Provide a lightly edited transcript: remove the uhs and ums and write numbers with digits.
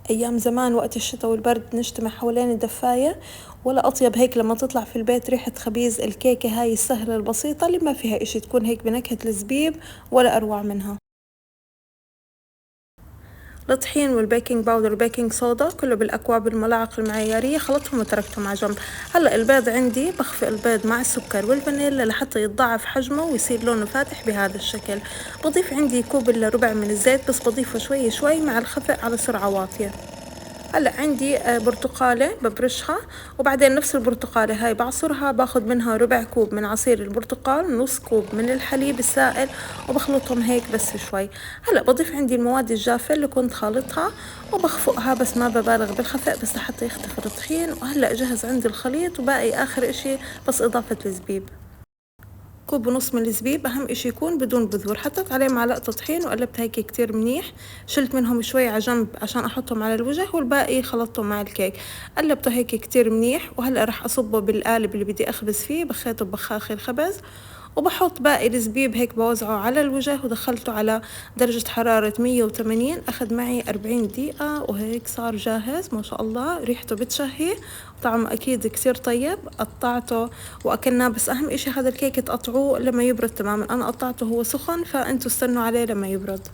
أيام زمان وقت الشتاء والبرد نجتمع حوالين الدفاية، ولا أطيب هيك لما تطلع في البيت ريحة خبيز الكيكة هاي السهلة البسيطة اللي ما فيها إشي، تكون هيك بنكهة الزبيب ولا أروع منها. الطحين والبيكنج باودر والبيكنج صودا كله بالأكواب الملاعق المعيارية، خلطهم وتركتهم على جنب. هلا البيض عندي بخفق البيض مع السكر والفانيلا لحتى يتضاعف حجمه ويصير لونه فاتح بهذا الشكل. بضيف عندي كوب إلا ربع من الزيت، بس بضيفه شوي شوي مع الخفق على سرعة واطية. هلا عندي برتقالة ببرشها، وبعدين نفس البرتقالة هاي بعصرها، باخد منها ربع كوب من عصير البرتقال، نص كوب من الحليب السائل، وبخلطهم هيك بس شوي. هلا بضيف عندي المواد الجافة اللي كنت خالطها وبخفقها، بس ما ببالغ بالخفق بس لحتى يختفي الطحين. وهلا جهز عندي الخليط، وباقي آخر إشي بس إضافة الزبيب. كوب ونص من الزبيب، أهم إشي يكون بدون بذور. حطيت عليه معلقة طحين وقلبت هيك كتير منيح، شلت منهم شوي على جنب عشان أحطهم على الوجه، والباقي خلطتهم مع الكيك. قلبته هيك كتير منيح، وهلأ رح أصبه بالقالب اللي بدي أخبز فيه، بخيته ببخاخ الخبز، وبحط باقي الزبيب هيك بوزعه على الوجه، ودخلته على درجة حرارة 180. أخذ معي 40 دقيقة وهيك صار جاهز. ما شاء الله ريحته بتشهي، طعمه أكيد كتير طيب. قطعته وأكلناه، بس أهم إشي هذا الكيك تقطعوه لما يبرد تماما. أنا قطعته هو سخن، فأنتوا استنوا عليه لما يبرد.